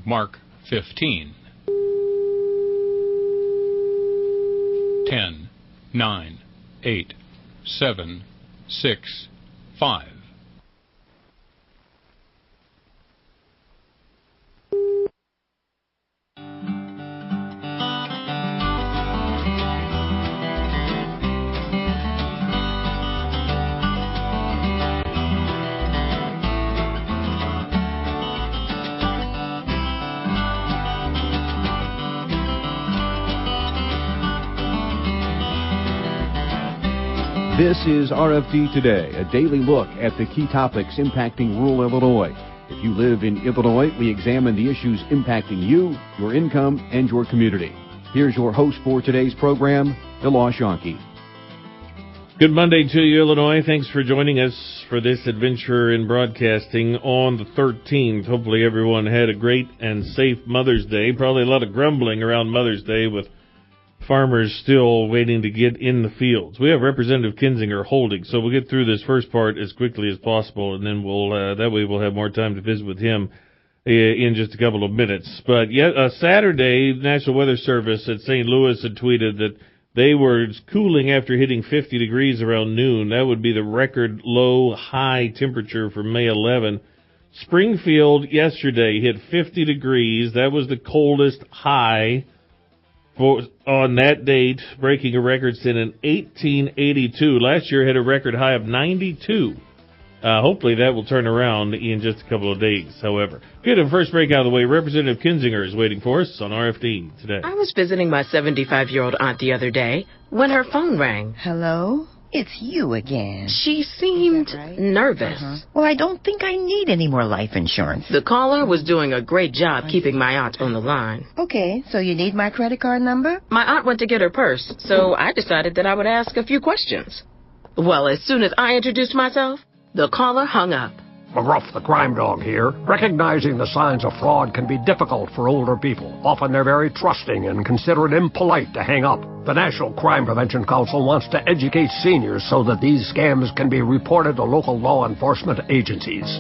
Mark 15. 10, 9, 8, 7, 6, 5. This is RFD Today, a daily look at the key topics impacting rural Illinois. If you live in Illinois, we examine the issues impacting you, your income, and your community. Here's your host for today's program, Bill Shonky. Good Monday to you, Illinois. Thanks for joining us for this adventure in broadcasting on the 13th. Hopefully everyone had a great and safe Mother's Day. Probably a lot of grumbling around Mother's Day with farmers still waiting to get in the fields. We have Representative Kinzinger holding, so we'll get through this first part as quickly as possible, and then that way we'll have more time to visit with him in just a couple of minutes. But Saturday, National Weather Service at St. Louis had tweeted that they were cooling after hitting 50 degrees around noon. That would be the record low-high temperature for May 11. Springfield yesterday hit 50 degrees. That was the coldest high on that date, breaking a record set in 1882. Last year had a record high of 92. Hopefully that will turn around in just a couple of days, however. Get a first break out of the way. Representative Kinzinger is waiting for us on RFD today. I was visiting my 75-year-old aunt the other day when her phone rang. Hello? It's you again. She seemed nervous. Well, I don't think I need any more life insurance. The caller was doing a great job keeping my aunt on the line. Okay, so you need my credit card number? My aunt went to get her purse, so I decided that I would ask a few questions. Well, as soon as I introduced myself, the caller hung up. McGruff, the crime dog here. Recognizing the signs of fraud can be difficult for older people. Often they're very trusting and consider it impolite to hang up. The National Crime Prevention Council wants to educate seniors so that these scams can be reported to local law enforcement agencies.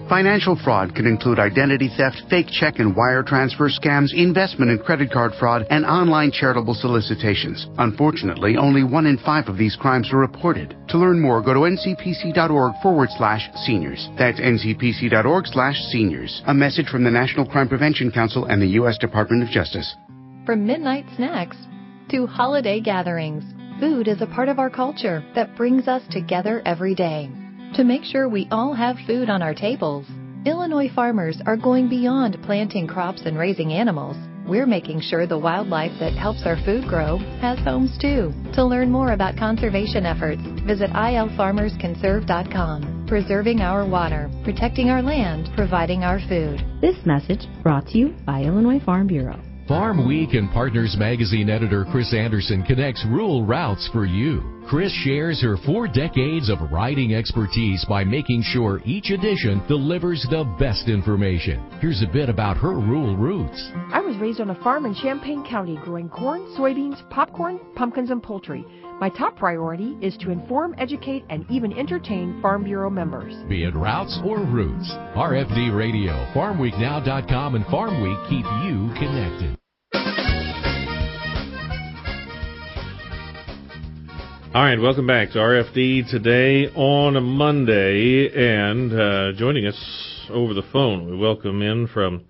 Financial fraud can include identity theft, fake check and wire transfer scams, investment and credit card fraud, and online charitable solicitations. Unfortunately, only 1 in 5 of these crimes are reported. To learn more, go to ncpc.org/seniors. That's ncpc.org/seniors. A message from the National Crime Prevention Council and the U.S. Department of Justice. From midnight snacks to holiday gatherings, food is a part of our culture that brings us together every day. To make sure we all have food on our tables, Illinois farmers are going beyond planting crops and raising animals. We're making sure the wildlife that helps our food grow has homes too. To learn more about conservation efforts, visit ilfarmersconserve.com. Preserving our water, protecting our land, providing our food. This message brought to you by Illinois Farm Bureau. Farm Week and Partners Magazine editor Chris Anderson connects rural routes for you. Chris shares her 4 decades of writing expertise by making sure each edition delivers the best information. Here's a bit about her rural roots. I was raised on a farm in Champaign County growing corn, soybeans, popcorn, pumpkins, and poultry. My top priority is to inform, educate, and even entertain Farm Bureau members. Be it routes or roots, RFD Radio, FarmWeekNow.com, and Farm Week keep you connected. All right, welcome back to RFD Today on a Monday, and joining us over the phone, we welcome in from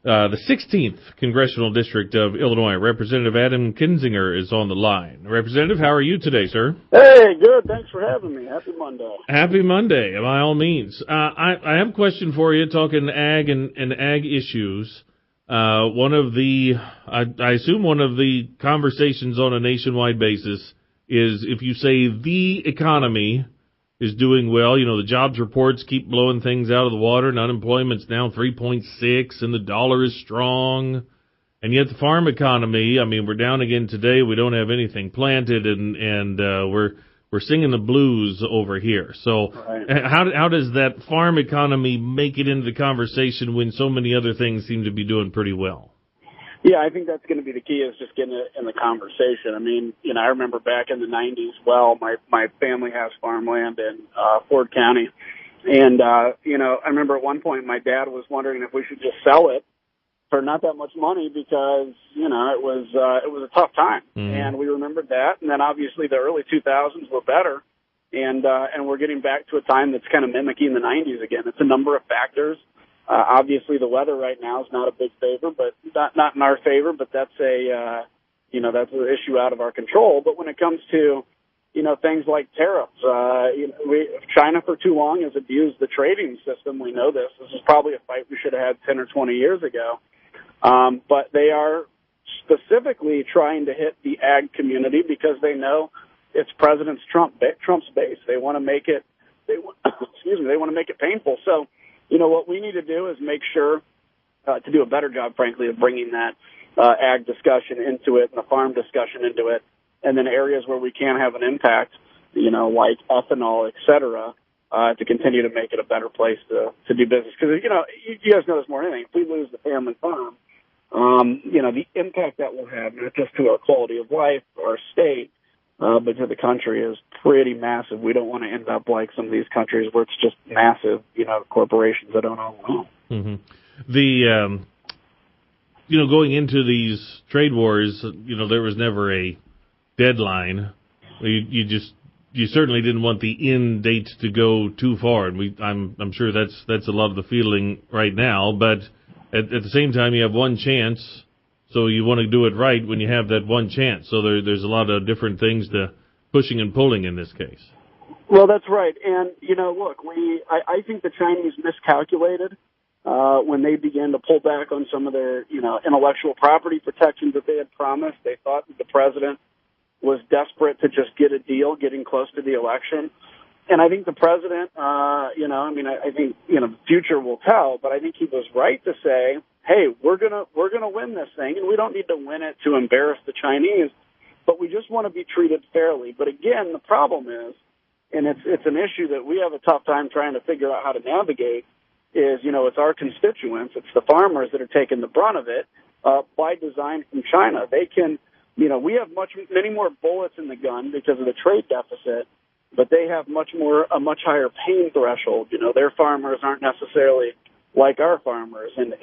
the 16th Congressional District of Illinois. Representative Adam Kinzinger is on the line. Representative, how are you today, sir? Hey, good. Thanks for having me. Happy Monday. Happy Monday, by all means. I have a question for you, talking ag and ag issues. I assume one of the conversations on a nationwide basis is if you say the economy is doing well, you know, the jobs reports keep blowing things out of the water, and unemployment's now 3.6, and the dollar is strong, and yet the farm economy, I mean, we're down again today, we don't have anything planted, and we're singing the blues over here. So right. How does that farm economy make it into the conversation when so many other things seem to be doing pretty well? Yeah, I think that's going to be the key, is just getting it in the conversation. I mean, you know, I remember back in the 90s, my family has farmland in Ford County. And, you know, I remember at one point my dad was wondering if we should just sell it for not that much money because, it was a tough time. And we remembered that. And then obviously the early 2000s were better. And we're getting back to a time that's kind of mimicking the 90s again. It's a number of factors. Obviously the weather right now is not a big favor, but not in our favor, but that's that's an issue out of our control. But when it comes to, things like tariffs, China for too long has abused the trading system. We know this. This is probably a fight we should have had 10 or 20 years ago. But they are specifically trying to hit the ag community because they know it's President Trump's base. They want to make it, they want to make it painful. So, what we need to do is make sure to do a better job, frankly, of bringing that ag discussion into it and the farm discussion into it. And then areas where we can have an impact, like ethanol, et cetera, to continue to make it a better place to do business. Because, you guys know this more than anything. If we lose the family farm, the impact that will have, not just to our quality of life, our state, but to the country is pretty massive. We don't want to end up like some of these countries where it's just massive, corporations that don't own them. Mm-hmm. The, going into these trade wars, there was never a deadline. You certainly didn't want the end date to go too far. And I'm sure that's a lot of the feeling right now. But at the same time, you have one chance. So you want to do it right when you have that one chance. So there's a lot of different things to pushing and pulling in this case. Well, that's right. And, look, I think the Chinese miscalculated when they began to pull back on some of their, intellectual property protections that they had promised. They thought that the president was desperate to just get a deal getting close to the election. And I think the president, I think, the future will tell, but I think he was right to say, hey, we're gonna win this thing, and we don't need to win it to embarrass the Chinese, but we just want to be treated fairly. But again, the problem is, and it's an issue that we have a tough time trying to figure out how to navigate, is, it's our constituents, it's the farmers that are taking the brunt of it by design from China. They can, we have many more bullets in the gun because of the trade deficit, but they have a much higher pain threshold. Their farmers aren't necessarily like our farmers, and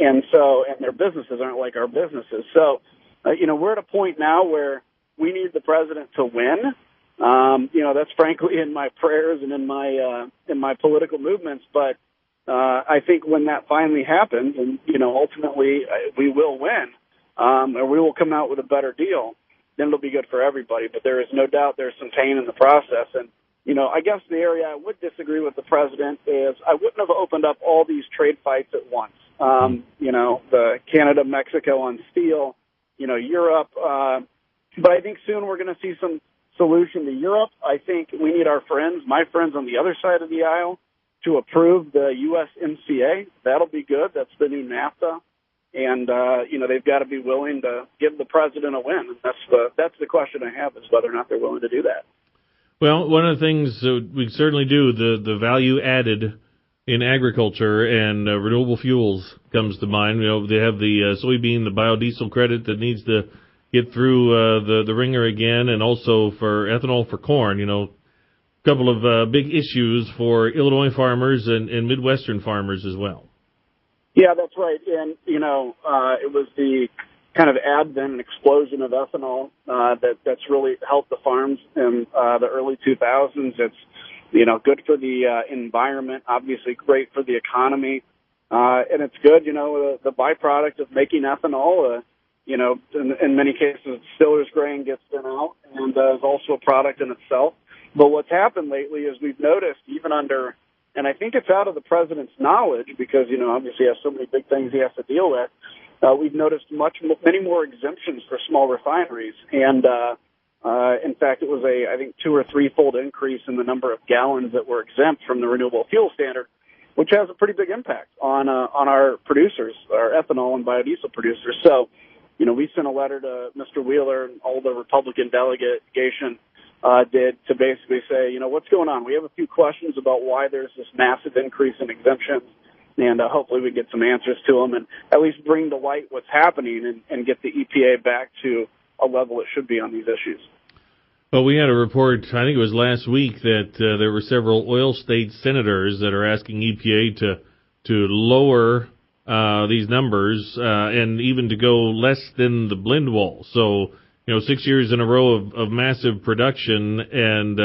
their businesses aren't like our businesses. So, we're at a point now where we need the president to win. That's frankly in my prayers and in my political movements. But I think when that finally happens, and ultimately we will win, or we will come out with a better deal, then it'll be good for everybody. But there is no doubt there's some pain in the process. And I guess the area I would disagree with the president is I wouldn't have opened up all these trade fights at once. The Canada, Mexico on steel, Europe. But I think soon we're going to see some solution to Europe. I think we need my friends on the other side of the aisle, to approve the USMCA. That'll be good. That's the new NAFTA. And, they've got to be willing to give the president a win. That's the question I have, is whether or not they're willing to do that. Well, one of the things we certainly do, the value added in agriculture and renewable fuels comes to mind. They have the soybean, the biodiesel credit that needs to get through the ringer again, and also for ethanol for corn. A couple of big issues for Illinois farmers and Midwestern farmers as well. Yeah, that's right. And, it was the kind of advent and explosion of ethanol that's really helped the farms in the early 2000s. It's, good for the environment, obviously great for the economy, and it's good, the byproduct of making ethanol, in many cases, distiller's grain gets sent out and is also a product in itself. But what's happened lately is we've noticed, even under, and I think it's out of the president's knowledge because, obviously he has so many big things he has to deal with, we've noticed many more exemptions for small refineries. And, in fact, it was I think 2 or 3-fold increase in the number of gallons that were exempt from the renewable fuel standard, which has a pretty big impact on our producers, our ethanol and biodiesel producers. So, we sent a letter to Mr. Wheeler and all the Republican delegation did to basically say, what's going on? We have a few questions about why there's this massive increase in exemptions, and hopefully we get some answers to them and at least bring to light what's happening and get the EPA back to a level it should be on these issues. Well, we had a report, I think it was last week, that there were several oil state senators that are asking EPA to lower these numbers, and even to go less than the blend wall. So, 6 years in a row of massive production, and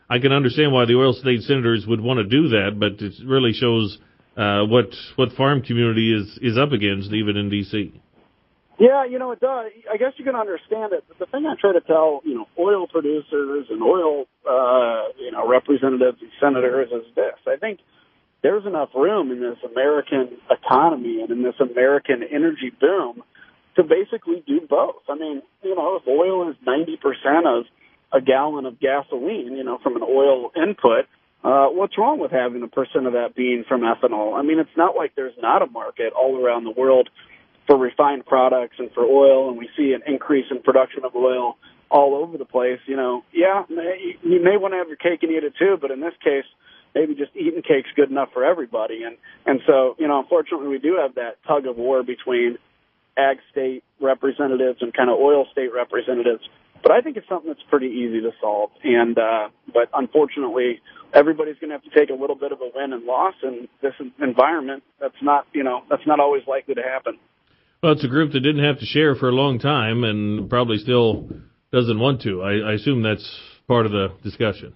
I can understand why the oil state senators would want to do that, but it really shows what farm community is up against, even in D.C. Yeah, it does. I guess you can understand it. But the thing I try to tell, oil producers and oil, representatives and senators is this. I think there's enough room in this American economy and in this American energy boom to basically do both. I mean, if oil is 90% of a gallon of gasoline, from an oil input, what's wrong with having 1% of that being from ethanol? I mean, it's not like there's not a market all around the world for refined products and for oil, and we see an increase in production of oil all over the place. You may want to have your cake and eat it too, but in this case, maybe just eating cake's good enough for everybody. And so, unfortunately, we do have that tug of war between ag state representatives and kind of oil state representatives. But I think it's something that's pretty easy to solve. And but unfortunately, everybody's going to have to take a little bit of a win and loss in this environment. That's not always likely to happen. Well, it's a group that didn't have to share for a long time and probably still doesn't want to. I assume that's part of the discussion.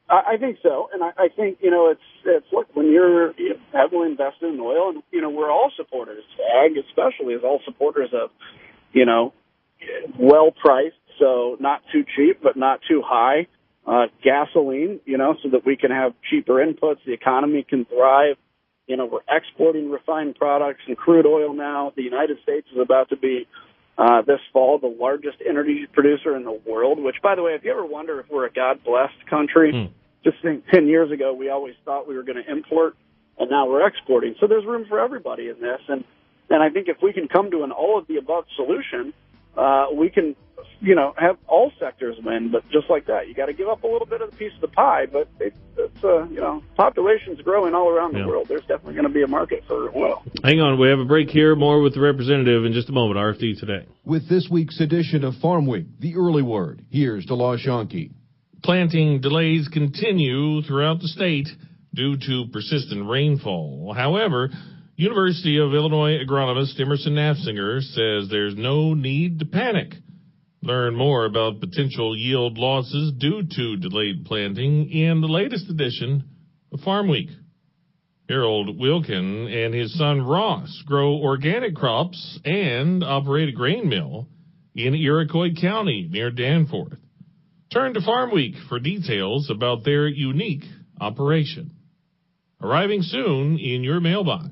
I think so, and I think it's look, when you're heavily invested in oil, and we're all supporters. Ag especially is all supporters of well priced, so not too cheap but not too high gasoline, so that we can have cheaper inputs. The economy can thrive. We're exporting refined products and crude oil now. The United States is about to be this fall the largest energy producer in the world. Which, by the way, if you ever wonder if we're a God-blessed country. Just think 10 years ago, we always thought we were going to import, and now we're exporting. So there's room for everybody in this. And I think if we can come to an all-of-the-above solution, we can, have all sectors win. But just like that, you got to give up a little bit of the piece of the pie. But population's growing all around the world. There's definitely going to be a market for oil. Hang on. We have a break here. More with the representative in just a moment. RFD Today. With this week's edition of Farm Week, the early word, here's DeLaw Schonke. Planting delays continue throughout the state due to persistent rainfall. However, University of Illinois agronomist Emerson Nafziger says there's no need to panic. Learn more about potential yield losses due to delayed planting in the latest edition of Farm Week. Harold Wilkin and his son Ross grow organic crops and operate a grain mill in Iroquois County near Danforth. Turn to Farm Week for details about their unique operation. Arriving soon in your mailbox.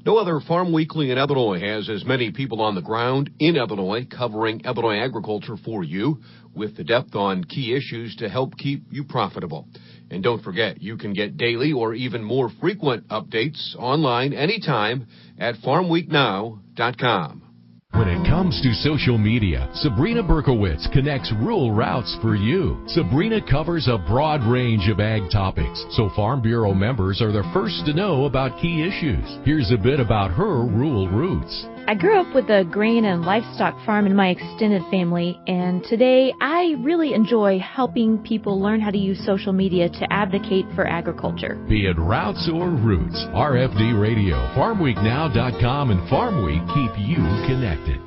No other farm weekly in Illinois has as many people on the ground in Illinois covering Illinois agriculture for you with the depth on key issues to help keep you profitable. And don't forget, you can get daily or even more frequent updates online anytime at farmweeknow.com. When it comes to social media, Sabrina Berkowitz connects rural routes for you. Sabrina covers a broad range of ag topics, so Farm Bureau members are the first to know about key issues. Here's a bit about her rural roots. I grew up with a grain and livestock farm in my extended family, and today I really enjoy helping people learn how to use social media to advocate for agriculture. Be it routes or roots, RFD Radio, FarmWeekNow.com, and Farm Week keep you connected.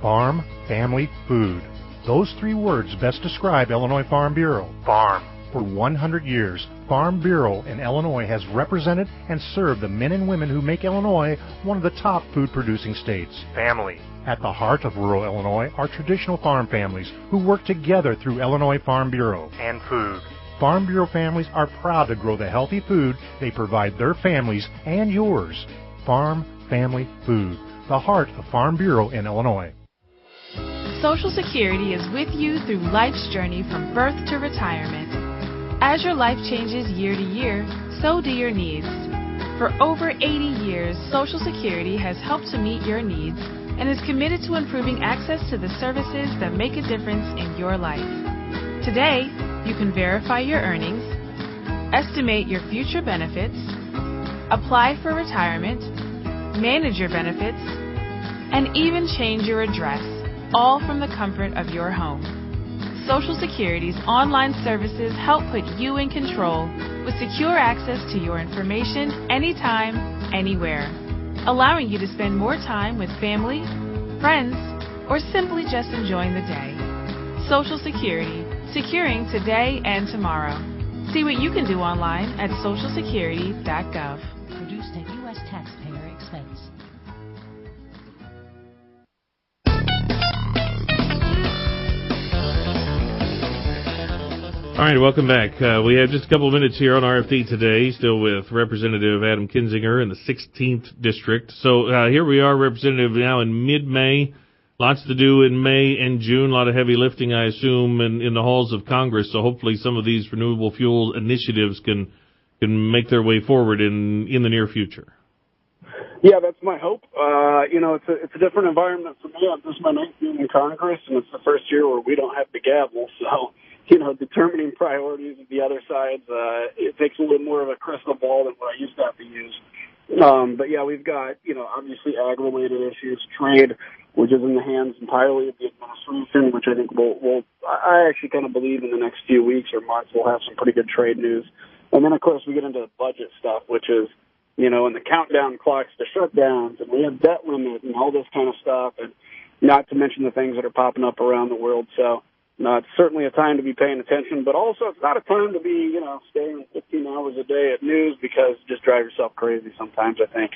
Farm, family, food. Those three words best describe Illinois Farm Bureau. Farm. For 100 years, Farm Bureau in Illinois has represented and served the men and women who make Illinois one of the top food-producing states. Family. At the heart of rural Illinois are traditional farm families who work together through Illinois Farm Bureau. And food. Farm Bureau families are proud to grow the healthy food they provide their families and yours. Farm, family, food. The heart of Farm Bureau in Illinois. Social Security is with you through life's journey from birth to retirement. As your life changes year to year, so do your needs. For over 80 years, Social Security has helped to meet your needs and is committed to improving access to the services that make a difference in your life. Today, you can verify your earnings, estimate your future benefits, apply for retirement, manage your benefits, and even change your address, all from the comfort of your home. Social Security's online services help put you in control with secure access to your information anytime, anywhere. allowing you to spend more time with family, friends, or simply just enjoying the day. Social Security, securing today and tomorrow. See what you can do online at socialsecurity.gov. Produced at U.S. taxpayer expense. All right, welcome back. We have just a couple of minutes here on RFD today, still with Representative Adam Kinzinger in the 16th District. So here we are, Representative, now in mid-May. Lots to do in May and June. A lot of heavy lifting, I assume, in the halls of Congress. So hopefully some of these renewable fuel initiatives can make their way forward in the near future. Yeah, that's my hope. It's a different environment for me. This is my 9th year in Congress, and it's the first year where we don't have the gavel. So, determining priorities of the other sides, it takes a little more of a crystal ball than what I used to have to use. But yeah, we've got, obviously ag-related issues, trade, which is in the hands entirely of the administration, which I think I actually kind of believe in the next few weeks or months we'll have some pretty good trade news. And then, of course, we get into budget stuff, which is, and the countdown clocks to shutdowns, and we have debt limit and all this kind of stuff, and not to mention the things that are popping up around the world. So it's certainly a time to be paying attention, but also it's not a time to be, staying 15 hours a day at news because you just drive yourself crazy sometimes, I think.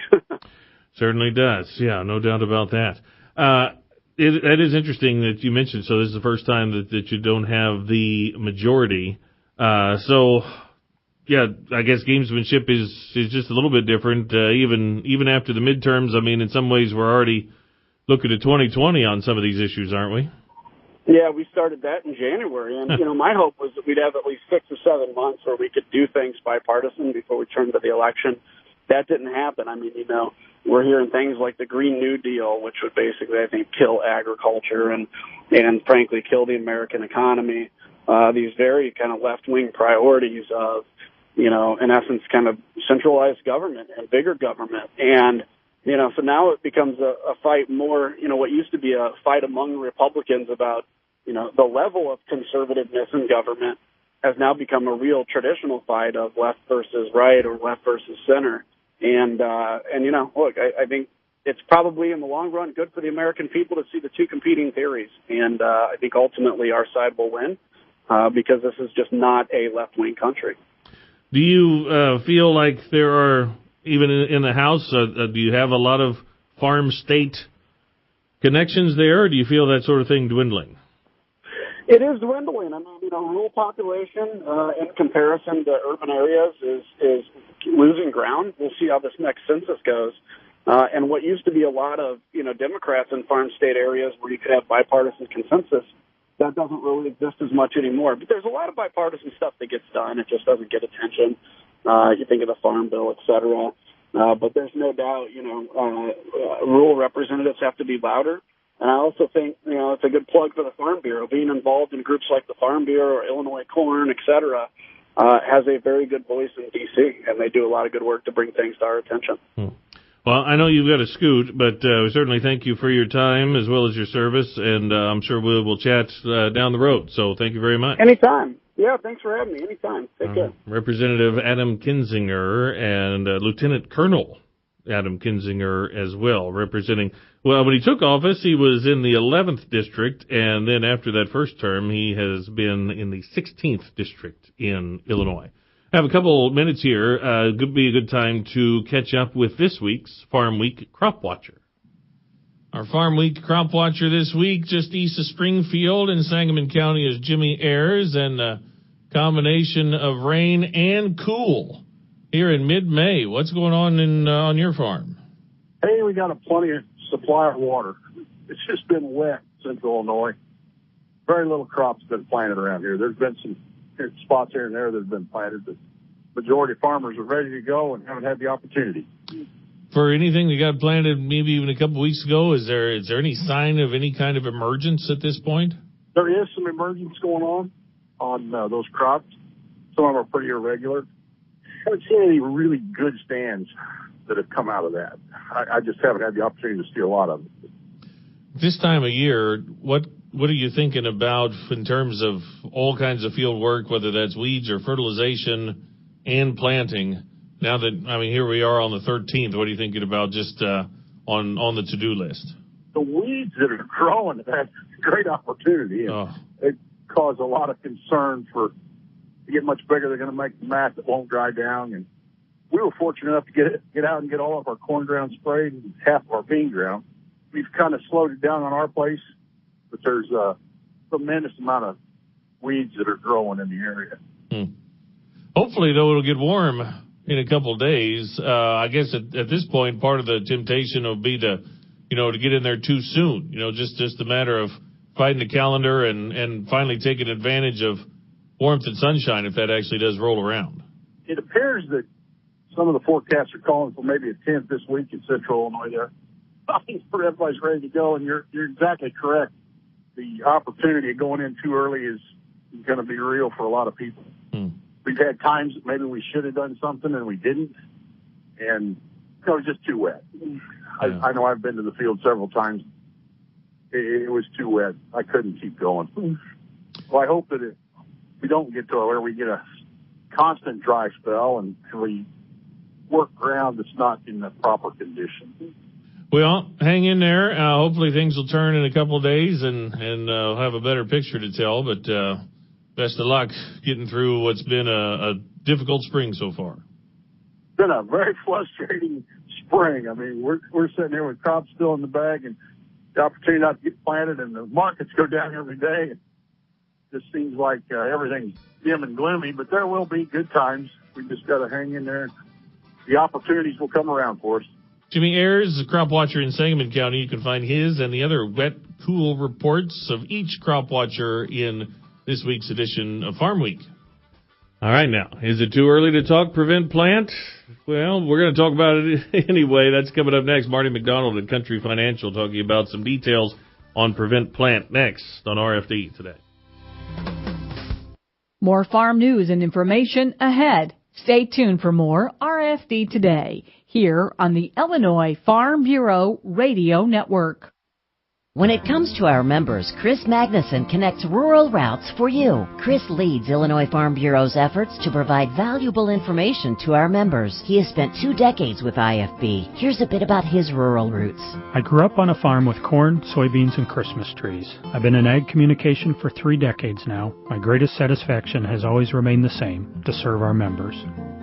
Certainly does. Yeah, no doubt about that. That is interesting that you mentioned, so this is the first time that you don't have the majority. Yeah, I guess gamesmanship is just a little bit different, even after the midterms. I mean, in some ways, we're already looking at 2020 on some of these issues, aren't we? Yeah, we started that in January, and, my hope was that we'd have at least 6 or 7 months where we could do things bipartisan before we turned to the election. That didn't happen. I mean, we're hearing things like the Green New Deal, which would basically, I think, kill agriculture and frankly, kill the American economy. These very kind of left-wing priorities of, in essence, kind of centralized government and bigger government. And, so now it becomes a fight more, what used to be a fight among Republicans about, the level of conservativeness in government has now become a real traditional fight of left versus right or left versus center. And look, I think it's probably in the long run good for the American people to see the two competing theories. And I think ultimately our side will win because this is just not a left-wing country. Do you feel like there are, even in the House, do you have a lot of farm-state connections there, or do you feel that sort of thing dwindling? It is dwindling. I mean, rural population in comparison to urban areas is losing ground. We'll see how this next census goes. And what used to be a lot of, Democrats in farm state areas where you could have bipartisan consensus, that doesn't really exist as much anymore. But there's a lot of bipartisan stuff that gets done. It just doesn't get attention. You think of the Farm Bill, et cetera. But there's no doubt, rural representatives have to be louder. And I also think, it's a good plug for the Farm Bureau. Being involved in groups like the Farm Bureau or Illinois Corn, et cetera, has a very good voice in D.C., and they do a lot of good work to bring things to our attention. Well, I know you've got to scoot, but we certainly thank you for your time as well as your service, and I'm sure we'll chat down the road. So thank you very much. Anytime. Yeah, thanks for having me. Anytime. Take care. Representative Adam Kinzinger and Lieutenant Colonel Adam Kinzinger as well, representing, well, when he took office, he was in the 11th District, and then after that first term, he has been in the 16th District in Illinois. I have a couple minutes here. Could be a good time to catch up with this week's Farm Week Crop Watcher. Our Farm Week Crop Watcher this week, just east of Springfield in Sangamon County, is Jimmy Ayers, and a combination of rain and cool here in mid-May. What's going on on your farm? Hey, we got a plenty of supply of water. It's just been wet in Central Illinois. Very little crops been planted around here. There's been some spots here and there that have been planted, but majority of farmers are ready to go and haven't had the opportunity. For anything that got planted maybe even a couple weeks ago, is there any sign of any kind of emergence at this point? There is some emergence going on those crops. Some of them are pretty irregular. I haven't seen any really good stands that have come out of that. I just haven't had the opportunity to see a lot of it. This time of year, what are you thinking about in terms of all kinds of field work, whether that's weeds or fertilization and planting Now that, here we are on the 13th, what are you thinking about just on the to-do list? The weeds that are growing, that's a great opportunity. And it caused a lot of concern to get much bigger. They're going to make the mat that won't dry down. And we were fortunate enough to get out and get all of our corn ground sprayed and half of our bean ground. We've kind of slowed it down on our place, but there's a tremendous amount of weeds that are growing in the area. Hopefully, though, it'll get warm in a couple of days. I guess at this point, part of the temptation will be to get in there too soon. Just a matter of fighting the calendar and finally taking advantage of warmth and sunshine if that actually does roll around. It appears that some of the forecasts are calling for maybe a 10th this week in central Illinois there. I think everybody's ready to go, and you're exactly correct. The opportunity of going in too early is going to be real for a lot of people. We've had times that maybe we should have done something and we didn't, and it was just too wet. I know I've been to the field several times. It was too wet. I couldn't keep going. Well, I hope that we don't get to where we get a constant dry spell and we work ground that's not in the proper condition. Well, hang in there. Hopefully things will turn in a couple of days and have a better picture to tell. But best of luck getting through what's been a difficult spring so far. It's been a very frustrating spring. We're sitting here with crops still in the bag and the opportunity not to get planted, and the markets go down every day. It just seems like everything's dim and gloomy, but there will be good times. We just got to hang in there. The opportunities will come around for us. Jimmy Ayers, a crop watcher in Sangamon County. You can find his and the other wet, cool reports of each crop watcher in this week's edition of Farm Week. All right, now, is it too early to talk Prevent Plant? Well, we're going to talk about it anyway. That's coming up next. Marty McDonald at Country Financial talking about some details on Prevent Plant next on RFD today. More farm news and information ahead. Stay tuned for more RFD Today here on the Illinois Farm Bureau Radio Network. When it comes to our members, Chris Magnuson connects rural routes for you. Chris leads Illinois Farm Bureau's efforts to provide valuable information to our members. He has spent 2 decades with IFB. Here's a bit about his rural roots. I grew up on a farm with corn, soybeans, and Christmas trees. I've been in ag communication for 3 decades now. My greatest satisfaction has always remained the same, to serve our members.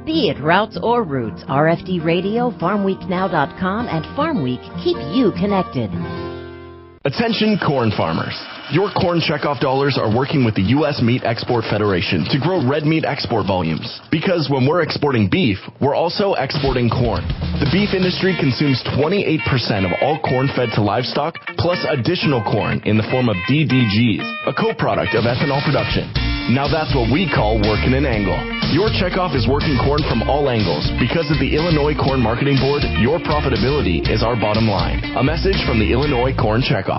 Be it routes or roots, RFD Radio, FarmWeekNow.com, and Farm Week keep you connected. Attention corn farmers. Your corn checkoff dollars are working with the U.S. Meat Export Federation to grow red meat export volumes. Because when we're exporting beef, we're also exporting corn. The beef industry consumes 28% of all corn fed to livestock, plus additional corn in the form of DDGs, a co-product of ethanol production. Now that's what we call working an angle. Your checkoff is working corn from all angles. Because of the Illinois Corn Marketing Board, your profitability is our bottom line. A message from the Illinois Corn Checkoff.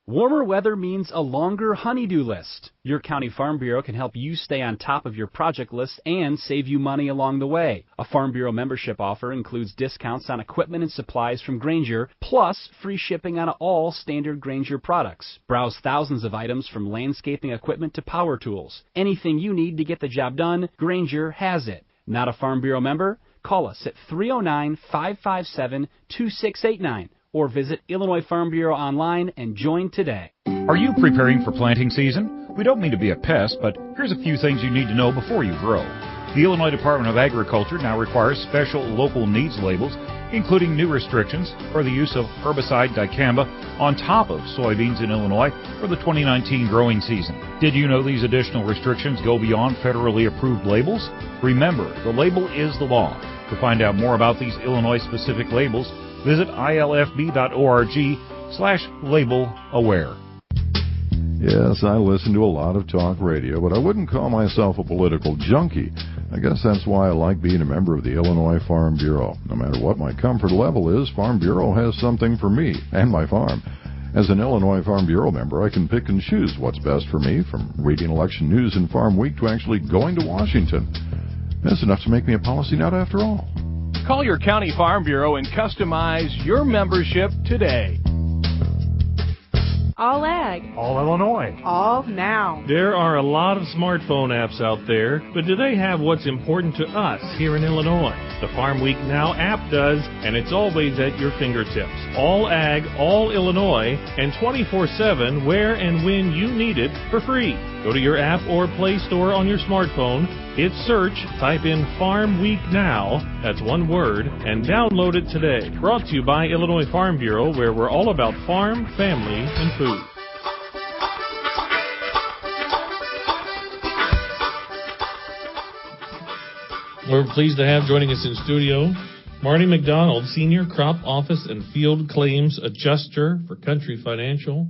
Warmer weather means a longer honeydew list. Your county farm bureau can help you stay on top of your project list and save you money along the way. A Farm Bureau membership offer includes discounts on equipment and supplies from Grainger, plus free shipping on all standard Grainger products. Browse thousands of items from landscaping equipment to power tools. Anything you need to get the job done, Grainger has it. Not a Farm Bureau member? Call us at 309-557-2689. Or visit Illinois Farm Bureau online and join today. Are you preparing for planting season? We don't mean to be a pest, but here's a few things you need to know before you grow. The Illinois Department of Agriculture now requires special local needs labels, including new restrictions for the use of herbicide dicamba on top of soybeans in Illinois for the 2019 growing season. Did you know these additional restrictions go beyond federally approved labels? Remember, the label is the law. To find out more about these Illinois-specific labels, visit ilfb.org/label-aware. Yes, I listen to a lot of talk radio, but I wouldn't call myself a political junkie. I guess that's why I like being a member of the Illinois Farm Bureau. No matter what my comfort level is, Farm Bureau has something for me and my farm. As an Illinois Farm Bureau member, I can pick and choose what's best for me, from reading election news in Farm Week to actually going to Washington. That's enough to make me a policy nut after all. Call your county farm bureau and customize your membership today. All Ag. All Illinois. All Now. There are a lot of smartphone apps out there, but do they have what's important to us here in Illinois? The Farm Week Now app does, and it's always at your fingertips. All Ag, All Illinois, and 24/7 where and when you need it for free. Go to your app or Play Store on your smartphone, hit search, type in Farm Week Now, that's one word, and download it today. Brought to you by Illinois Farm Bureau, where we're all about farm, family, and food. We're pleased to have joining us in studio Marty McDonald, Senior Crop Office and Field Claims Adjuster for Country Financial,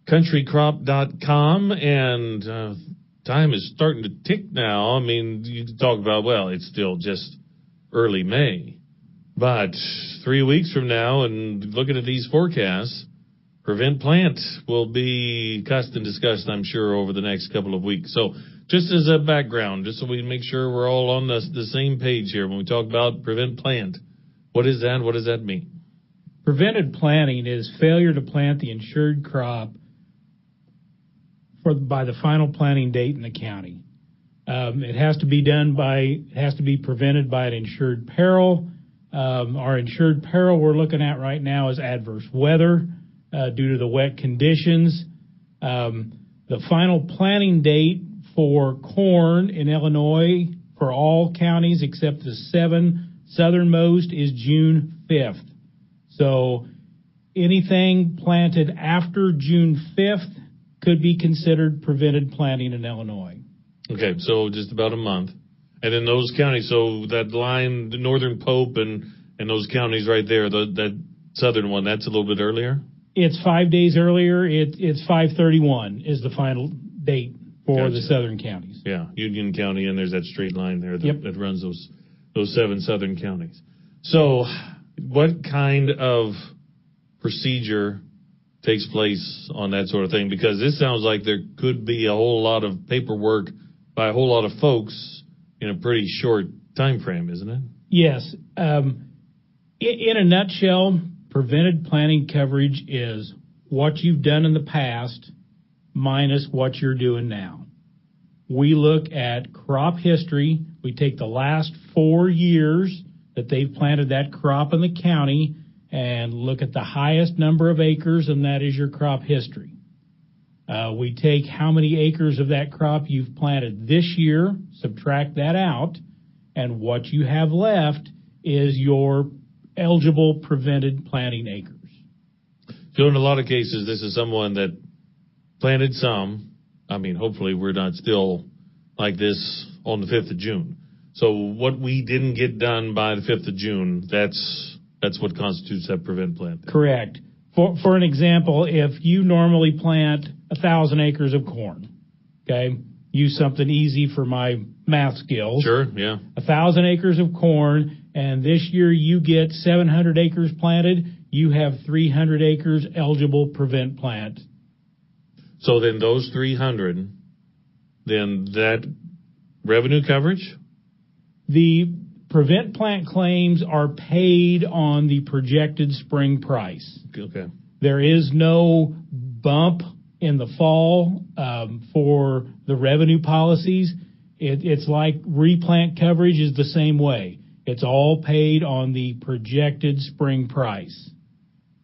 countrycrop.com, and time is starting to tick now. I mean, you can talk about, well, it's still just early May, but 3 weeks from now, and looking at these forecasts, Prevent Plant will be cussed and discussed, I'm sure, over the next couple of weeks. So just as a background, just so we make sure we're all on the same page here when we talk about Prevent Plant, what is that? What does that mean? Prevented planting is failure to plant the insured crop by the final planting date in the county. It has to be prevented by an insured peril. Our insured peril we're looking at right now is adverse weather due to the wet conditions. The final planting date for corn in Illinois for all counties except the 7 southernmost is June 5th. So anything planted after June 5th could be considered prevented planting in Illinois. Okay, so just about a month. And in those counties, so that line, the Northern Pope and those counties right there, that southern one, that's a little bit earlier? It's 5 days earlier. It's 5/31 is the final date for the southern counties. Yeah, Union County, and there's that straight line there that runs those 7 southern counties. So what kind of procedure takes place on that sort of thing? Because this sounds like there could be a whole lot of paperwork by a whole lot of folks in a pretty short time frame, isn't it? Yes. In a nutshell, prevented planting coverage is what you've done in the past minus what you're doing now. We look at crop history. We take the last 4 years that they've planted that crop in the county and look at the highest number of acres, and that is your crop history. We take how many acres of that crop you've planted this year, subtract that out, and what you have left is your eligible prevented planting acres. So in a lot of cases, this is someone that planted some. I mean, hopefully we're not still like this on the 5th of June. So what we didn't get done by the 5th of June, that's what constitutes that prevent plant. Correct. For an example, if you normally plant 1,000 acres of corn, okay, use something easy for my math skills. Sure, yeah. 1,000 acres of corn, and this year you get 700 acres planted, you have 300 acres eligible prevent plant. So then those 300, then that revenue coverage? The prevent plant claims are paid on the projected spring price. Okay. There is no bump in the fall for the revenue policies. It's like replant coverage is the same way. It's all paid on the projected spring price.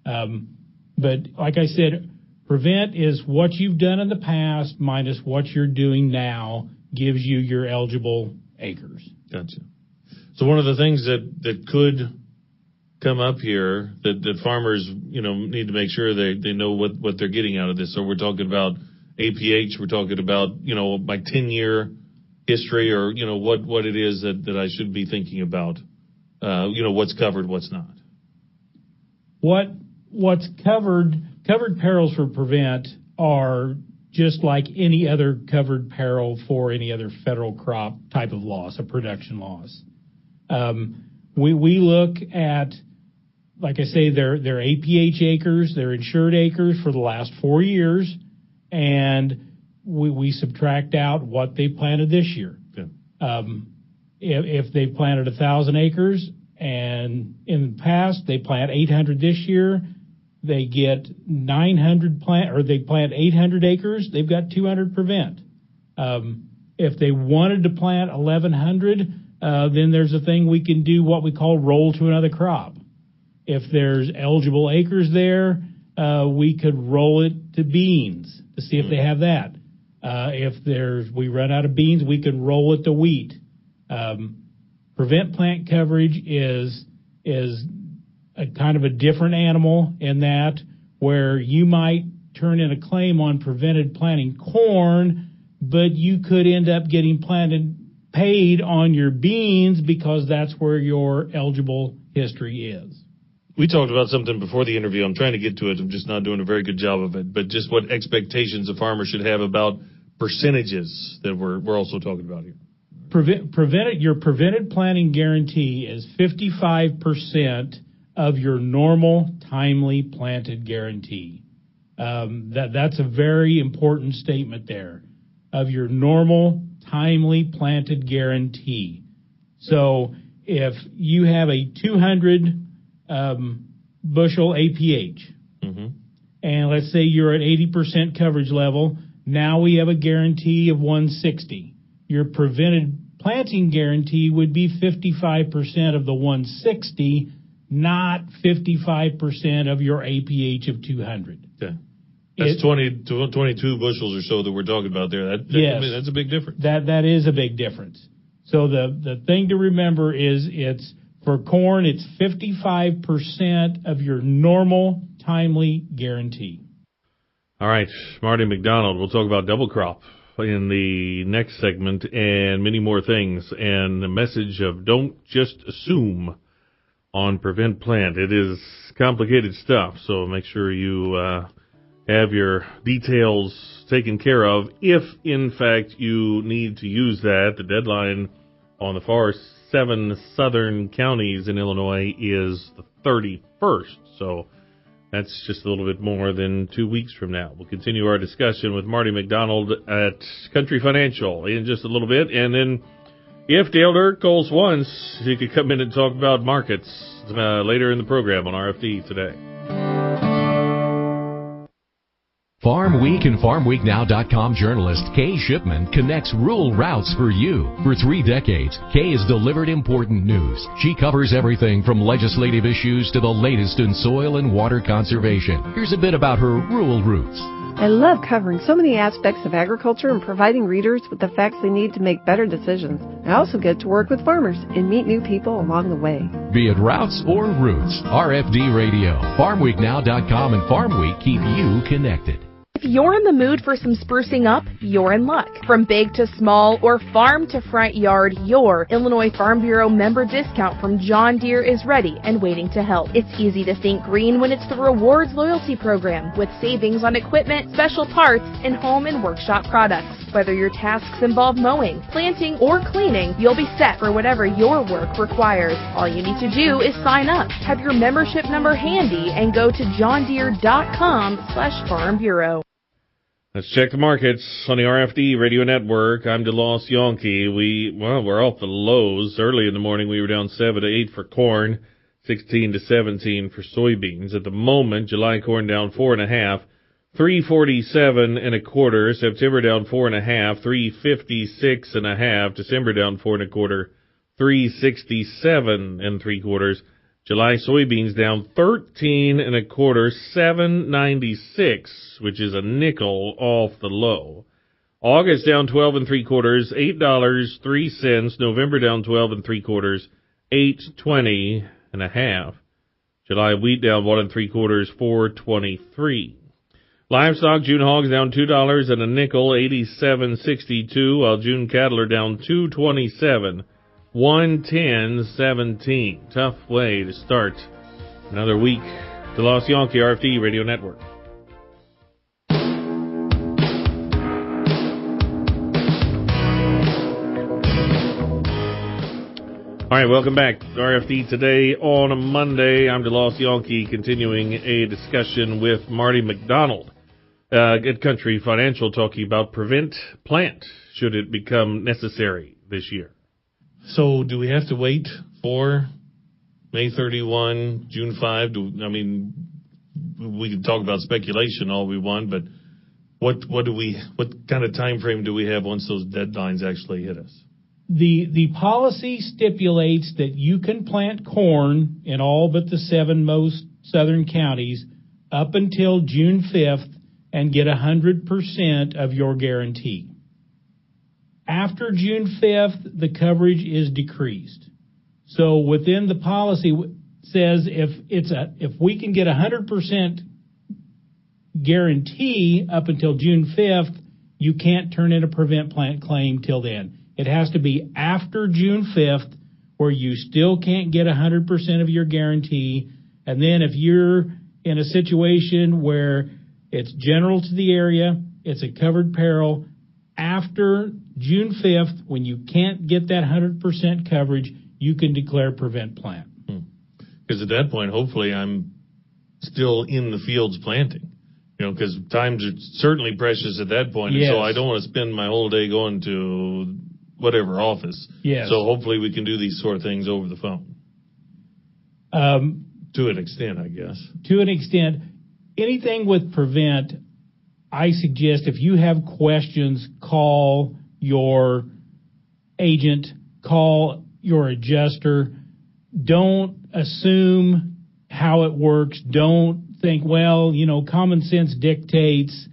But like I said, prevent is what you've done in the past minus what you're doing now gives you your eligible acres. Gotcha. So one of the things that could come up here that farmers, need to make sure they know what they're getting out of this. So we're talking about APH, we're talking about, my 10-year history or, what it is that I should be thinking about, what's covered, what's not. What's covered perils for prevent are just like any other covered peril for any other federal crop type of loss, a production loss. We look at, like I say, their APH acres, their insured acres for the last 4 years, and we subtract out what they planted this year. Yeah. If they planted 1,000 acres and in the past they plant 800 this year, they get 900 they plant 800 acres, they've got 200 prevent. If they wanted to plant 1,100, then there's a thing we can do what we call roll to another crop. If there's eligible acres there, we could roll it to beans to see if they have that. If we run out of beans, we could roll it to wheat. Prevent plant coverage is a kind of a different animal in that where you might turn in a claim on prevented planting corn, but you could end up getting paid on your beans because that's where your eligible history is. We talked about something before the interview. I'm trying to get to it. I'm just not doing a very good job of it. But just what expectations a farmer should have about percentages that we're also talking about here. Your prevented planting guarantee is 55% of your normal timely planted guarantee. That's a very important statement there. Of your normal timely planted guarantee. So if you have a 200 bushel APH, and let's say you're at 80% coverage level, now we have a guarantee of 160. Your prevented planting guarantee would be 55% of the 160, not 55% of your APH of 200. Okay. That's 22 bushels or so that we're talking about there. Yes. That's a big difference. That is a big difference. So the thing to remember is for corn, it's 55% of your normal timely guarantee. All right, Marty McDonald. We'll talk about double crop in the next segment and many more things. And the message of don't just assume on prevent plant. It is complicated stuff, so make sure you have your details taken care of. If, in fact, you need to use that, the deadline on the far 7 southern counties in Illinois is the 31st. So that's just a little bit more than 2 weeks from now. We'll continue our discussion with Marty McDonald at Country Financial in just a little bit. And then if Dale Dirt calls once, he could come in and talk about markets later in the program on RFD today. Farm Week and FarmWeekNow.com journalist Kay Shipman connects rural routes for you. For 3 decades, Kay has delivered important news. She covers everything from legislative issues to the latest in soil and water conservation. Here's a bit about her rural roots. I love covering so many aspects of agriculture and providing readers with the facts they need to make better decisions. I also get to work with farmers and meet new people along the way. Be it routes or roots, RFD Radio, FarmWeekNow.com and Farm Week keep you connected. If you're in the mood for some sprucing up, you're in luck. From big to small or farm to front yard, your Illinois Farm Bureau member discount from John Deere is ready and waiting to help. It's easy to think green when it's the Rewards Loyalty Program with savings on equipment, special parts, and home and workshop products. Whether your tasks involve mowing, planting, or cleaning, you'll be set for whatever your work requires. All you need to do is sign up, have your membership number handy, and go to johndeere.com/Farm Bureau. Let's check the markets on the RFD Radio Network. I'm DeLoss Yankee. We're off the lows. Early in the morning, we were down 7 to 8 for corn, 16 to 17 for soybeans. At the moment, July corn down 4.5, 347 1/4. September down 4.5, 356 1/2. December down 4 1/4, 367 3/4. July soybeans down 13 1/4, 7.96, which is a nickel off the low. August down 12 3/4, $8.03. November down 12 3/4, $8.20 1/2. July wheat down 1 3/4, $4.23. Livestock June hogs down $2 and a nickel, 87.62, while June cattle are down 227. 110.17. Tough way to start another week. DeLoss Yankee, RFD Radio Network. All right, welcome back to RFD today on a Monday. I'm DeLoss Yankee, continuing a discussion with Marty McDonald at Country Financial, talking about prevent plant should it become necessary this year. So do we have to wait for May 31, June 5? we can talk about speculation all we want, but what kind of time frame do we have once those deadlines actually hit us? The policy stipulates that you can plant corn in all but the 7 most southern counties up until June 5th and get 100% of your guarantee. After June 5th, the coverage is decreased. So within the policy says if we can get 100% guarantee up until June 5th, you can't turn in a prevent plant claim till then. It has to be after June 5th where you still can't get 100% of your guarantee. And then if you're in a situation where it's general to the area, it's a covered peril, after June 5th, when you can't get that 100% coverage, you can declare prevent plant. Because at that point, hopefully, I'm still in the fields planting. Because times are certainly precious at that point. Yes. And so I don't want to spend my whole day going to whatever office. Yes. So hopefully we can do these sort of things over the phone. To an extent, I guess. To an extent. Anything with prevent, I suggest if you have questions, call your agent, call your adjuster. Don't assume how it works. Don't think, common sense dictates.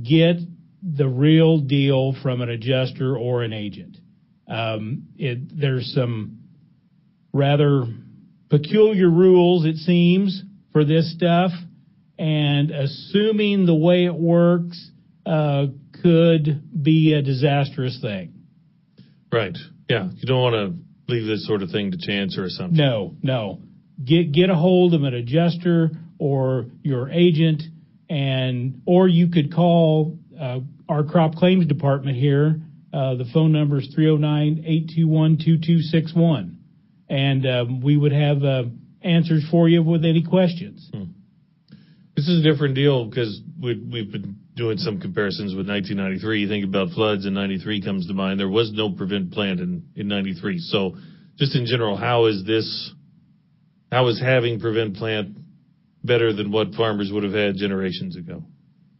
Get the real deal from an adjuster or an agent. There's some rather peculiar rules, it seems, for this stuff, and assuming the way it works could be a disastrous thing. Right. Yeah. You don't want to leave this sort of thing to chance or assumption. No. Get a hold of an adjuster or your agent, or you could call our crop claims department here. The phone number is 309-821-2261, and we would have answers for you with any questions. This is a different deal because we've been doing some comparisons with 1993. You think about floods, and 93 comes to mind. There was no prevent plant in 93. So just in general, how is having prevent plant better than what farmers would have had generations ago?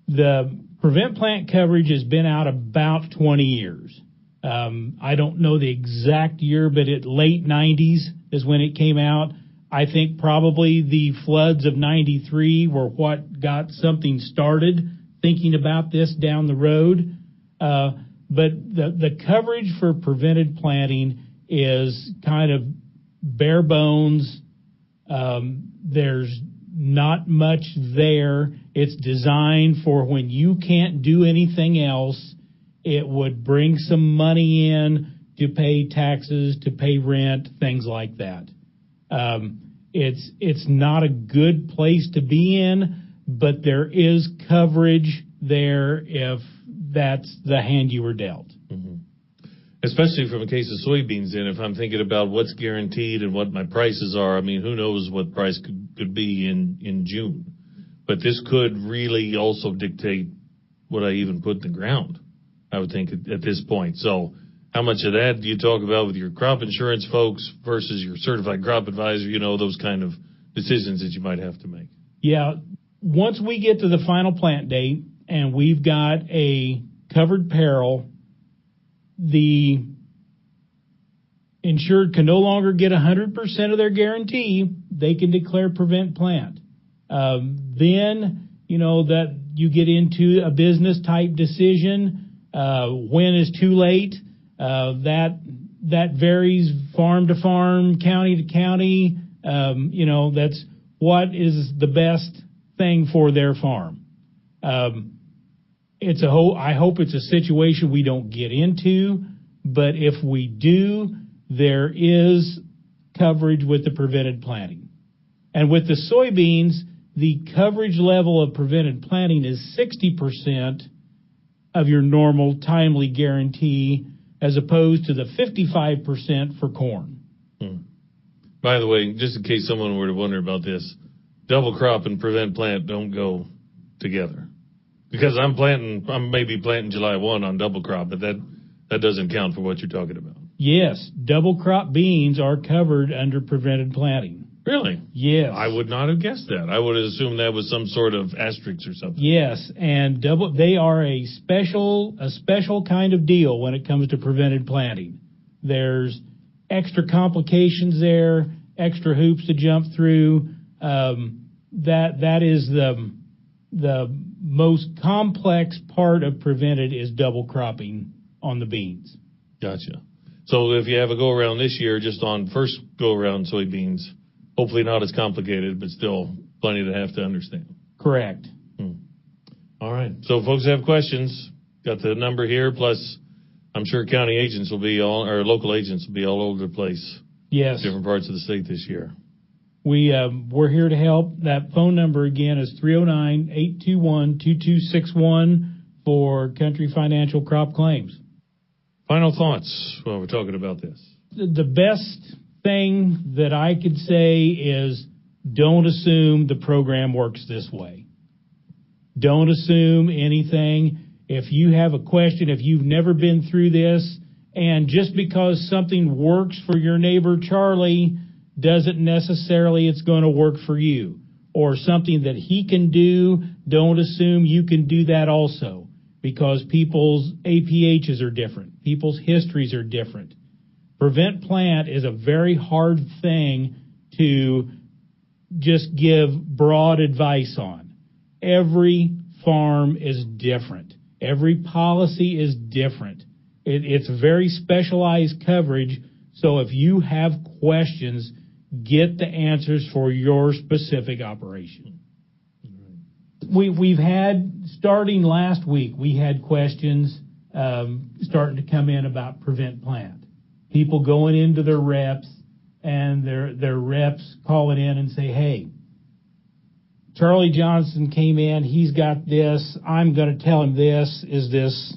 The prevent plant coverage has been out about 20 years. I don't know the exact year, but late 90s is when it came out. I think probably the floods of 93 were what got something started thinking about this down the road. But the coverage for prevented planting is kind of bare bones. There's not much there. It's designed for when you can't do anything else. It would bring some money in to pay taxes, to pay rent, things like that. It's not a good place to be in, but there is coverage there if that's the hand you were dealt. Mm-hmm. Especially from a case of soybeans, then, if I'm thinking about what's guaranteed and what my prices are, I mean, who knows what price could be in June. But this could really also dictate what I even put in the ground, I would think, at this point. So how much of that do you talk about with your crop insurance folks versus your certified crop advisor, those kind of decisions that you might have to make? Yeah. Once we get to the final plant date and we've got a covered peril, the insured can no longer get 100% of their guarantee. They can declare prevent plant. Then, that you get into a business type decision. When is too late? That varies farm to farm, county to county. That's what is the best thing for their farm. I hope it's a situation we don't get into, but if we do, there is coverage with the prevented planting. And with the soybeans, the coverage level of prevented planting is 60% of your normal timely guarantee, as opposed to the 55% for corn. By the way, just in case someone were to wonder about this, double crop and prevent plant don't go together. Because I'm maybe planting July 1 on double crop, but that doesn't count for what you're talking about. Yes, double crop beans are covered under prevented planting. Really? Yes. I would not have guessed that. I would have assumed that was some sort of asterisk or something. Yes, and they are a special kind of deal when it comes to prevented planting. There's extra complications there, extra hoops to jump through. That is the most complex part of prevented is double cropping on the beans. Gotcha. So if you have a go-around this year just on first go-around soybeans, hopefully not as complicated, but still plenty to have to understand. Correct. All right. So folks have questions, got the number here, plus I'm sure county agents will be or local agents will be all over the place. Yes. Different parts of the state this year. We're here to help. That phone number again is 309-821-2261 for Country Financial Crop Claims. Final thoughts while we're talking about this. The best thing that I could say is don't assume the program works this way. Don't assume anything. If you have a question, if you've never been through this, and just because something works for your neighbor Charlie doesn't necessarily it's going to work for you. Or something that he can do, don't assume you can do that also, because people's APHs are different. People's histories are different. Prevent plant is a very hard thing to just give broad advice on. Every farm is different. Every policy is different. It's very specialized coverage, so if you have questions, get the answers for your specific operation. We've had, starting last week, we had questions starting to come in about prevent plant. People going into their reps, and their reps calling in and say, hey, Charlie Johnson came in, he's got this, I'm going to tell him this, is this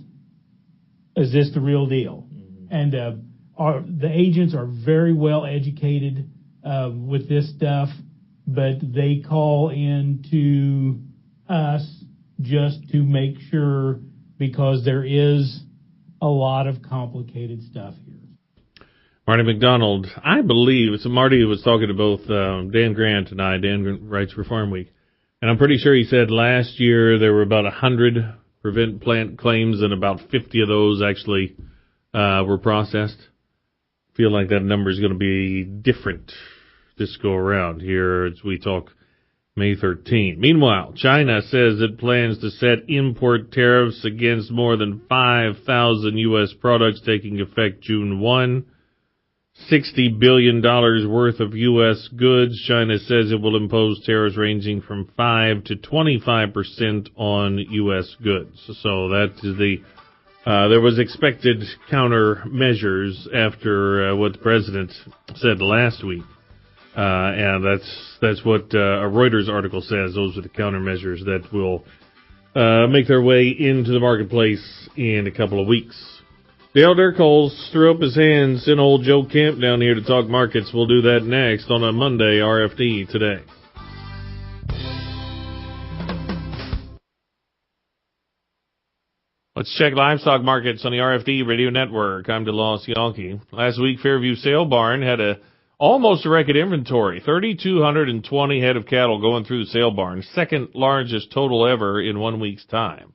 the real deal? And the agents are very well educated with this stuff, but they call in to us just to make sure, because there is a lot of complicated stuff here. Marty McDonald, I believe, so Marty was talking to both Dan Grant and I. Dan writes for Farm Week, and I'm pretty sure he said last year there were about 100 prevent plant claims, and about 50 of those actually were processed. Feel like that number is going to be different this go around here as we talk May 13th. Meanwhile, China says it plans to set import tariffs against more than 5,000 U.S. products taking effect June 1. $60 billion worth of U.S. goods. China says it will impose tariffs ranging from 5 to 25% on U.S. goods. So that is there was expected countermeasures after what the president said last week. And that's what a Reuters article says. Those are the countermeasures that will make their way into the marketplace in a couple of weeks. Dale Dirkholes threw up his hands in old Joe Camp down here to talk markets. We'll do that next on a Monday RFD Today. Let's check livestock markets on the RFD Radio Network. I'm DeLoss Yankee. Last week, Fairview Sale Barn had almost a record inventory. 3,220 head of cattle going through the sale barn. Second largest total ever in 1 week's time.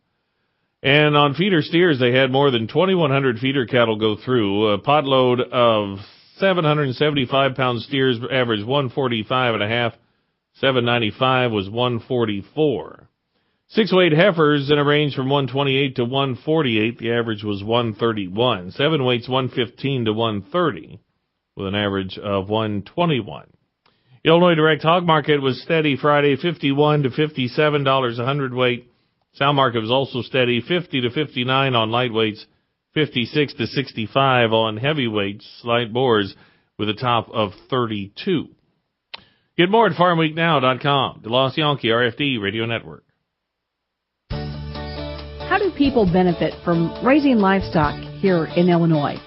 And on feeder steers, they had more than 2,100 feeder cattle go through. A pot load of 775-pound steers averaged 145.5. 795 was 144. Six-weight heifers in a range from 128 to 148. The average was 131. Seven weights 115 to 130 with an average of 121. Illinois direct hog market was steady Friday, $51 to $57 a hundredweight. Sow market was also steady, 50 to 59 on lightweights, 56 to 65 on heavyweights, light boars with a top of 32. Get more at farmweeknow.com. DeLoss Yankee, RFD Radio Network. How do people benefit from raising livestock here in Illinois?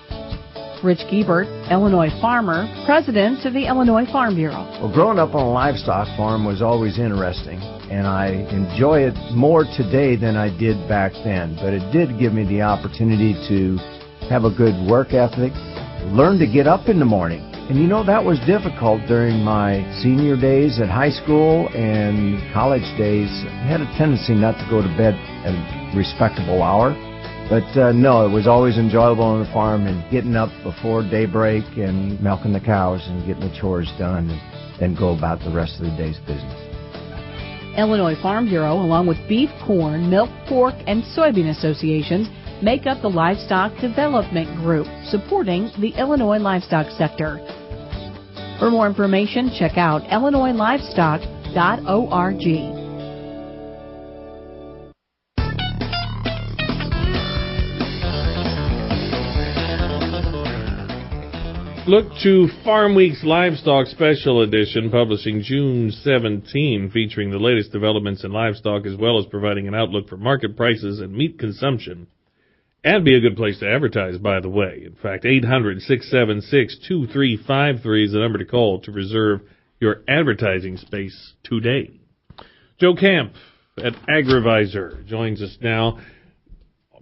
Rich Giebert, Illinois farmer, president of the Illinois Farm Bureau. Well, growing up on a livestock farm was always interesting, and I enjoy it more today than I did back then. But it did give me the opportunity to have a good work ethic, learn to get up in the morning And that was difficult during my senior days at high school and college days. I had a tendency not to go to bed at a respectable hour. But no, it was always enjoyable on the farm and getting up before daybreak and milking the cows and getting the chores done and then go about the rest of the day's business. Illinois Farm Bureau, along with beef, corn, milk, pork, and soybean associations, make up the Livestock Development Group, supporting the Illinois livestock sector. For more information, check out illinoislivestock.org. Look to Farm Week's Livestock Special Edition, publishing June 17, featuring the latest developments in livestock, as well as providing an outlook for market prices and meat consumption. And be a good place to advertise, by the way. In fact, 800-676-2353 is the number to call to reserve your advertising space today. Joe Camp at AgriVisor joins us now.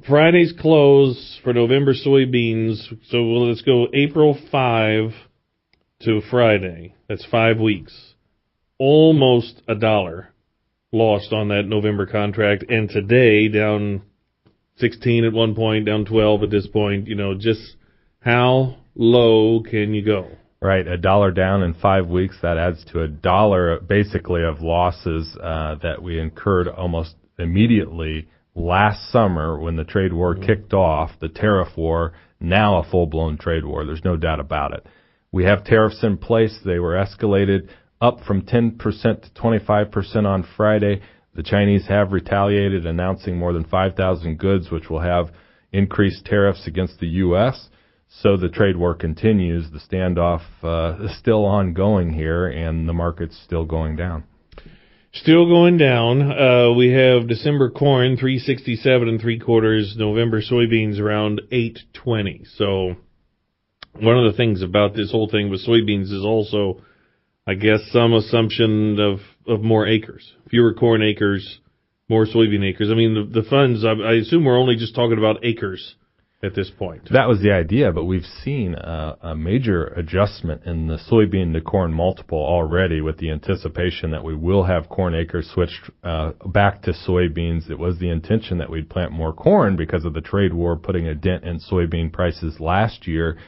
Friday's close for November soybeans, so let's go April 5 to Friday. That's 5 weeks. Almost $1 lost on that November contract, and today down 16 at one point, down 12 at this point. Just how low can you go? Right, $1 down in 5 weeks, that adds to $1 basically of losses that we incurred almost immediately last summer when the trade war kicked off, the tariff war, now a full-blown trade war. There's no doubt about it. We have tariffs in place. They were escalated up from 10% to 25% on Friday. The Chinese have retaliated, announcing more than 5,000 goods, which will have increased tariffs against the U.S., so the trade war continues. The standoff is still ongoing here, and the market's still going down. Still going down. We have December corn, 367 3/4. November soybeans around 820. So one of the things about this whole thing with soybeans is also, I guess, some assumption of more acres. Fewer corn acres, more soybean acres. I mean, the funds, I assume we're only just talking about acres at this point. That was the idea, but we've seen a major adjustment in the soybean to corn multiple already, with the anticipation that we will have corn acres switched back to soybeans. It was the intention that we'd plant more corn because of the trade war putting a dent in soybean prices last year.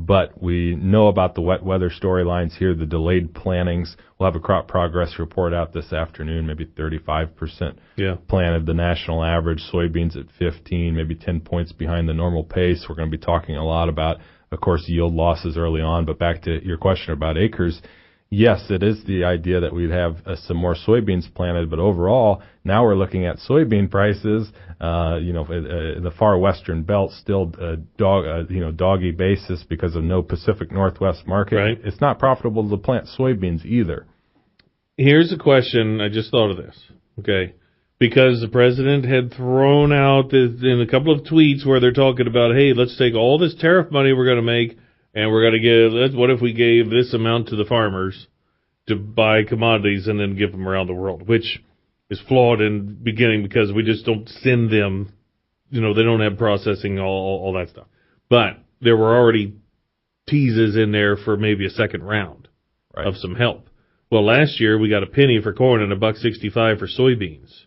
But we know about the wet weather storylines here, the delayed plantings. We'll have a crop progress report out this afternoon, maybe 35% planted, the national average. Soybeans at 15, maybe 10 points behind the normal pace. We're going to be talking a lot about, of course, yield losses early on. But back to your question about acres, yes, it is the idea that we'd have some more soybeans planted, but overall, now we're looking at soybean prices, in the far western belt, still doggy basis because of no Pacific Northwest market. Right. It's not profitable to plant soybeans either. Here's a question. I just thought of this. Okay. Because the president had thrown out in a couple of tweets where they're talking about, hey, let's take all this tariff money we're going to make, and we're going to give, what if we gave this amount to the farmers to buy commodities and then give them around the world, which is flawed in the beginning because we just don't send them, they don't have processing, all that stuff. But there were already teases in there for maybe a second round of some help. Well, last year we got a penny for corn and $1.65 for soybeans.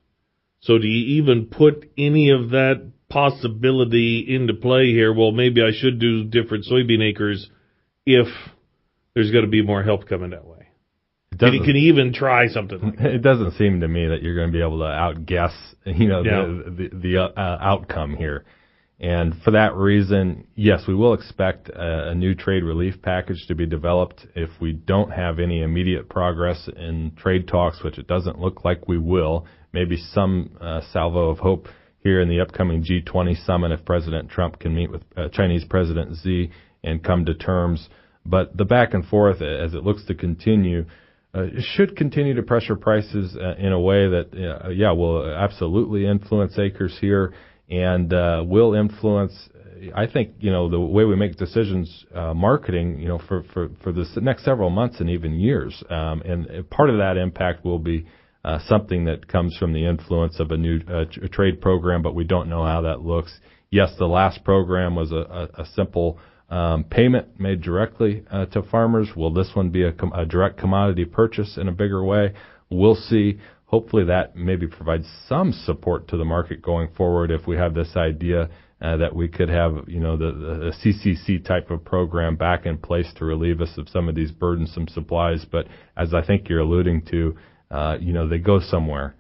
So do you even put any of that possibility into play here? Well, maybe I should do different soybean acres if there's going to be more help coming that way. Can you even try something like that? It doesn't seem to me that you're going to be able to outguess, the outcome here. And for that reason, yes, we will expect a new trade relief package to be developed if we don't have any immediate progress in trade talks, which it doesn't look like we will. Maybe some salvo of hope here in the upcoming G20 summit if President Trump can meet with Chinese President Xi and come to terms. But the back and forth, as it looks to continue, should continue to pressure prices in a way that, will absolutely influence acres here and will influence, I think, the way we make decisions marketing, for the next several months and even years. And part of that impact will be something that comes from the influence of a new trade program, but we don't know how that looks. Yes, the last program was a simple payment made directly to farmers? Will this one be a direct commodity purchase in a bigger way? We'll see. Hopefully that maybe provides some support to the market going forward if we have this idea that we could have, the CCC type of program back in place to relieve us of some of these burdensome supplies. But as I think you're alluding to, they go somewhere.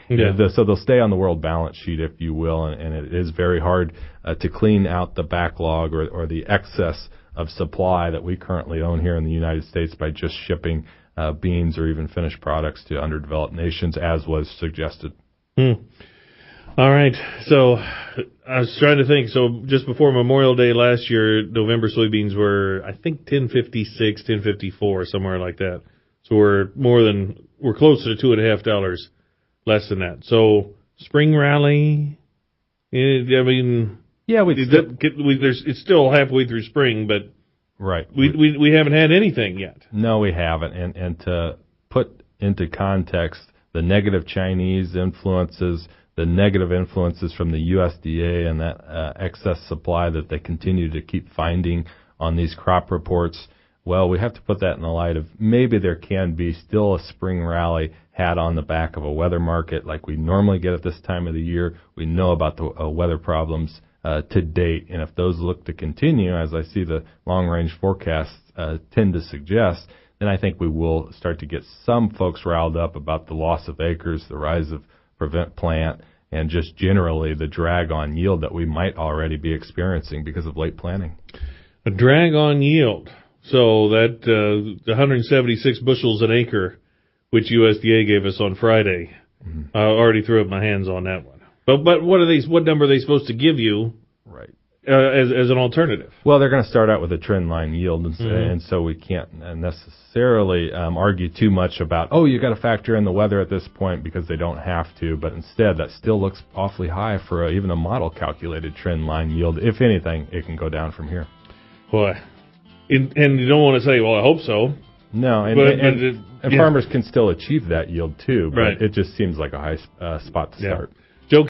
So they'll stay on the world balance sheet, if you will, and it is very hard to clean out the backlog or the excess of supply that we currently own here in the United States by just shipping beans or even finished products to underdeveloped nations, as was suggested. All right. So I was trying to think. So just before Memorial Day last year, November soybeans were, I think, 10.56, 10.54, somewhere like that. So we're closer to $2.50 less than that. So spring rally, it's still halfway through spring, but right, we haven't had anything yet. No, we haven't. And to put into context the negative Chinese influences, the negative influences from the USDA and that excess supply that they continue to keep finding on these crop reports, well, we have to put that in the light of maybe there can be still a spring rally had on the back of a weather market like we normally get at this time of the year. We know about the weather problems to date, and if those look to continue, as I see the long-range forecasts tend to suggest, then I think we will start to get some folks riled up about the loss of acres, the rise of prevent plant, and just generally the drag on yield that we might already be experiencing because of late planting. A drag on yield. So that the 176 bushels an acre, which USDA gave us on Friday, I already threw up my hands on that one. But what number are they supposed to give you? Right. As an alternative? Well, they're going to start out with a trend line yield, and so we can't necessarily argue too much about, you got to factor in the weather at this point, because they don't have to. But instead, that still looks awfully high for even a model calculated trend line yield. If anything, it can go down from here. Boy. And you don't want to say, well, I hope so. No, and farmers can still achieve that yield too, but it just seems like a high spot to start. Joe